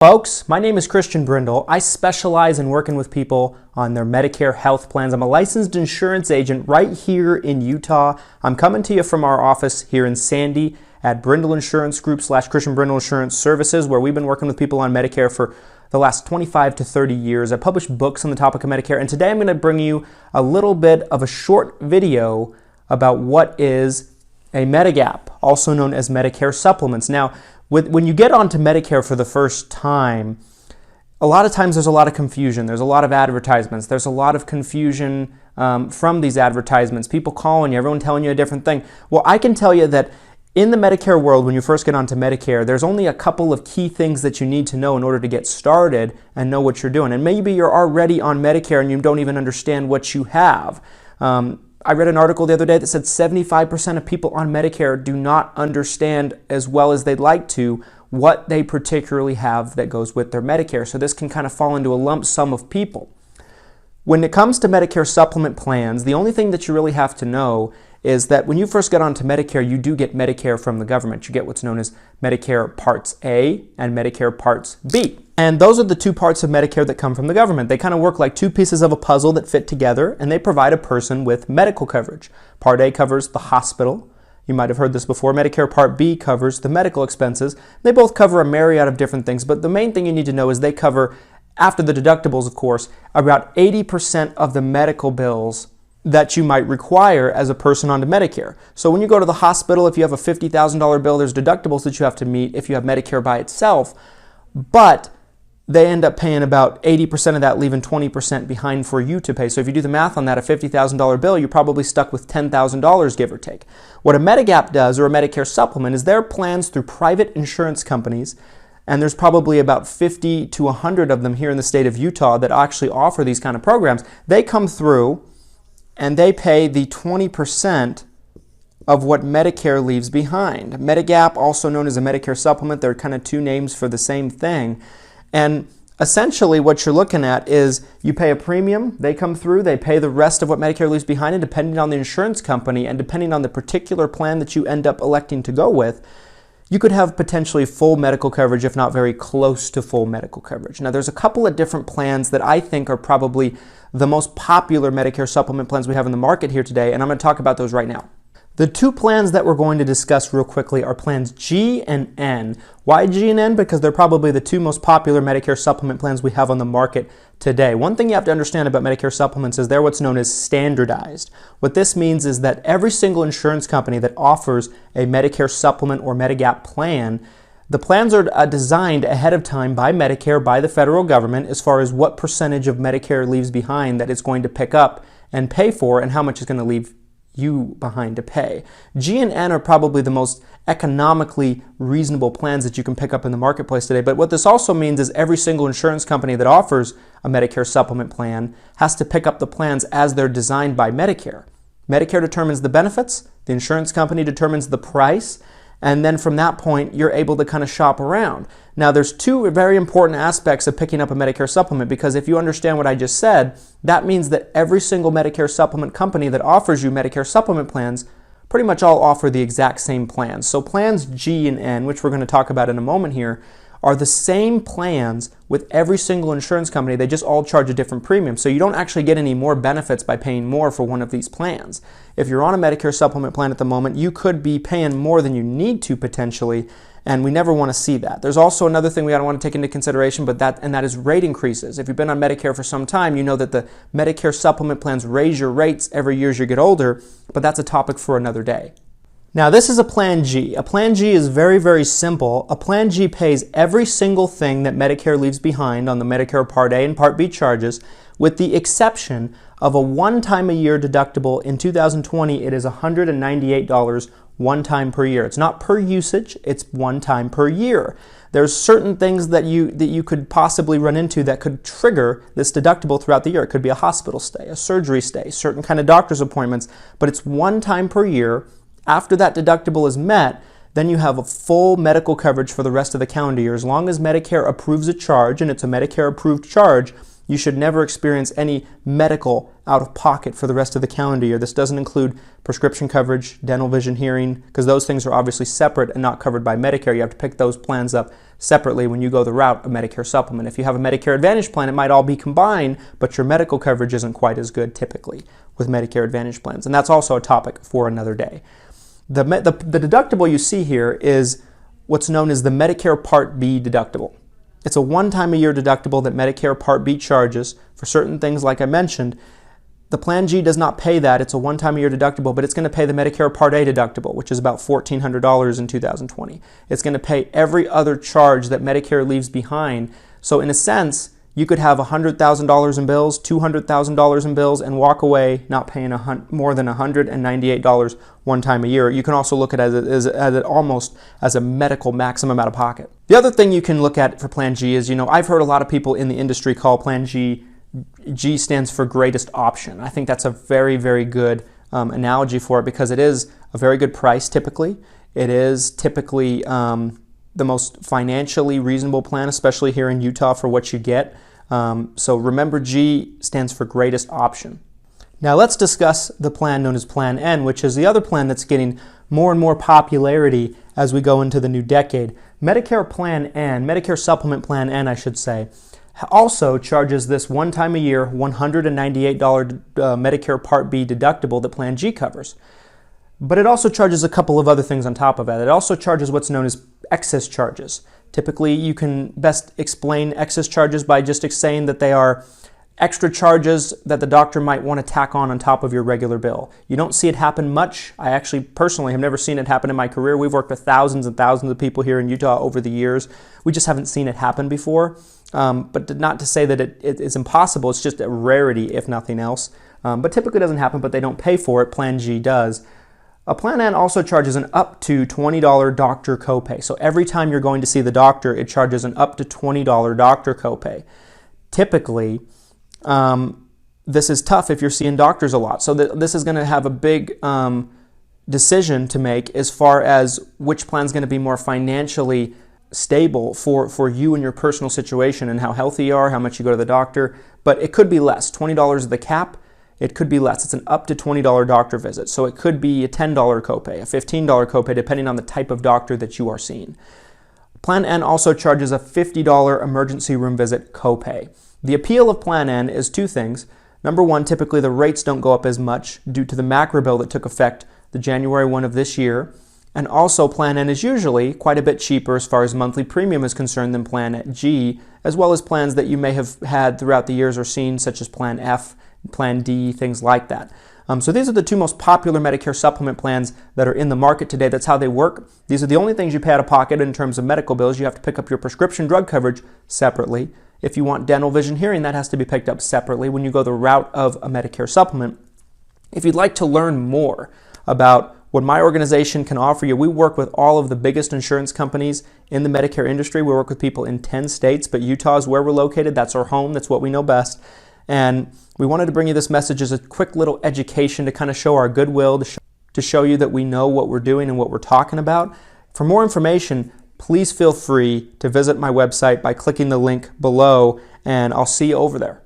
Folks, my name is Brindle. I specialize in working with people on their Medicare health plans. I'm a licensed insurance agent right here in Utah. I'm coming to you from our office here in Sandy at Brindle Insurance Group / Christian Brindle Insurance Services, where we've been working with people on Medicare for the last 25 to 30 years. I publish books on the topic of Medicare, and today I'm going to bring you a little bit of a short video about what is a Medigap, also known as Medicare supplements. Now, when you get onto Medicare for the first time, a lot of times there's a lot of confusion. There's a lot of advertisements. There's a lot of confusion from these advertisements. People calling you, everyone telling you a different thing. Well, I can tell you that in the Medicare world, when you first get onto Medicare, there's only a couple of key things that you need to know in order to get started and know what you're doing. And maybe you're already on Medicare and you don't even understand what you have. I read an article the other day that said 75% of people on Medicare do not understand as well as they'd like to what they particularly have that goes with their Medicare. So this can kind of fall into a lump sum of people. When it comes to Medicare supplement plans, the only thing that you really have to know is that when you first get onto Medicare, you do get Medicare from the government. You get what's known as Medicare Parts A and Medicare Parts B. And those are the two parts of Medicare that come from the government. They kind of work like two pieces of a puzzle that fit together, and they provide a person with medical coverage. Part A covers the hospital. You might have heard this before. Medicare Part B covers the medical expenses. They both cover a myriad of different things, but the main thing you need to know is they cover, after the deductibles, of course, about 80% of the medical bills that you might require as a person onto Medicare. So when you go to the hospital, if you have a $50,000 bill, there's deductibles that you have to meet if you have Medicare by itself, but they end up paying about 80% of that, leaving 20% behind for you to pay. So if you do the math on that, a $50,000 bill, you're probably stuck with $10,000, give or take. What a Medigap does, or a Medicare supplement, is their plans through private insurance companies, and there's probably about 50 to 100 of them here in the state of Utah that actually offer these kind of programs. They come through and they pay the 20% of what Medicare leaves behind. Medigap, also known as a Medicare supplement, they're kind of two names for the same thing. And essentially what you're looking at is you pay a premium, they come through, they pay the rest of what Medicare leaves behind, and depending on the insurance company and depending on the particular plan that you end up electing to go with, you could have potentially full medical coverage, if not very close to full medical coverage. Now, there's a couple of different plans that I think are probably the most popular Medicare supplement plans we have in the market here today, and I'm going to talk about those right now. The two plans that we're going to discuss real quickly are plans G and N. Why G and N? Because they're probably the two most popular Medicare supplement plans we have on the market today. One thing you have to understand about Medicare supplements is they're what's known as standardized. What this means is that every single insurance company that offers a Medicare supplement or Medigap plan, the plans are designed ahead of time by Medicare, by the federal government, as far as what percentage of Medicare leaves behind that it's going to pick up and pay for, and how much is going to leave you behind to pay. G and N are probably the most economically reasonable plans that you can pick up in the marketplace today. But what this also means is every single insurance company that offers a Medicare supplement plan has to pick up the plans as they're designed by Medicare. Medicare determines the benefits, the insurance company determines the price, and then from that point, you're able to kind of shop around. Now, there's two very important aspects of picking up a Medicare supplement, because if you understand what I just said, that means that every single Medicare supplement company that offers you Medicare supplement plans pretty much all offer the exact same plans. So plans G and N, which we're going to talk about in a moment here, are the same plans with every single insurance company. They just all charge a different premium. So you don't actually get any more benefits by paying more for one of these plans. If you're on a Medicare supplement plan at the moment, you could be paying more than you need to potentially, and we never want to see that. There's also another thing we want to take into consideration, that is rate increases. If you've been on Medicare for some time, you know that the Medicare supplement plans raise your rates every year as you get older, but that's a topic for another day. Now, this is a Plan G. A Plan G is very, very simple. A Plan G pays every single thing that Medicare leaves behind on the Medicare Part A and Part B charges, with the exception of a one-time-a-year deductible. In 2020, it is $198 one time per year. It's not per usage, it's one time per year. There's certain things that you could possibly run into that could trigger this deductible throughout the year. It could be a hospital stay, a surgery stay, certain kind of doctor's appointments, but it's one time per year. After that deductible is met, then you have a full medical coverage for the rest of the calendar year. As long as Medicare approves a charge, and it's a Medicare approved charge, You should never experience any medical out-of-pocket for the rest of the calendar year. This doesn't include prescription coverage, dental, vision, hearing, because those things are obviously separate and not covered by Medicare. You have to pick those plans up separately when you go the route of Medicare supplement. If you have a Medicare Advantage plan, it might all be combined, but your medical coverage isn't quite as good typically with Medicare Advantage plans. And that's also a topic for another day. The deductible you see here is what's known as the Medicare Part B deductible. It's a one-time-a-year deductible that Medicare Part B charges for certain things like I mentioned. The Plan G does not pay that. It's a one-time-a-year deductible, but it's going to pay the Medicare Part A deductible, which is about $1,400 in 2020. It's going to pay every other charge that Medicare leaves behind. So in a sense, you could have $100,000 in bills, $200,000 in bills, and walk away not paying more than $198 one time a year. You can also look at it almost as a medical maximum out of pocket. The other thing you can look at for Plan G is, I've heard a lot of people in the industry call Plan G stands for greatest option. I think that's a very, very good analogy for it because it is a very good price typically. It is typically the most financially reasonable plan, especially here in Utah, for what you get. So remember, G stands for greatest option. Now let's discuss the plan known as Plan N, which is the other plan that's getting more and more popularity as we go into the new decade. Medicare Plan N, Medicare Supplement Plan N, I should say, also charges this one time a year $198 Medicare Part B deductible that Plan G covers. But it also charges a couple of other things on top of that. It also charges what's known as excess charges. Typically, you can best explain excess charges by just saying that they are extra charges that the doctor might want to tack on top of your regular bill. You don't see it happen much. I actually personally have never seen it happen in my career. We've worked with thousands and thousands of people here in Utah over the years. We just haven't seen it happen before. But not to say that it is impossible. It's just a rarity, if nothing else. But typically it doesn't happen, but they don't pay for it. Plan G does. A Plan N also charges an up to $20 doctor copay. So every time you're going to see the doctor, it charges an up to $20 doctor copay. Typically, this is tough if you're seeing doctors a lot. So this is going to have a big decision to make as far as which plan is going to be more financially stable for you and your personal situation and how healthy you are, how much you go to the doctor. But it could be less. $20 is the cap. It could be less. It's an up to $20 doctor visit. So it could be a $10 copay, a $15 copay, depending on the type of doctor that you are seeing. Plan N also charges a $50 emergency room visit copay. The appeal of Plan N is two things. Number one, typically the rates don't go up as much due to the macro bill that took effect the January 1 of this year. And also Plan N is usually quite a bit cheaper as far as monthly premium is concerned than Plan G, as well as plans that you may have had throughout the years or seen, such as Plan F, Plan D, things like that. So these are the two most popular Medicare supplement plans that are in the market today. That's how they work. These are the only things you pay out of pocket in terms of medical bills. You have to pick up your prescription drug coverage separately. If you want dental, vision, hearing, that has to be picked up separately when you go the route of a Medicare supplement. If you'd like to learn more about what my organization can offer you, we work with all of the biggest insurance companies in the Medicare industry. We work with people in 10 states, but Utah is where we're located. That's our home. That's what we know best. And we wanted to bring you this message as a quick little education to kind of show our goodwill, to show you that we know what we're doing and what we're talking about. For more information, please feel free to visit my website by clicking the link below, and I'll see you over there.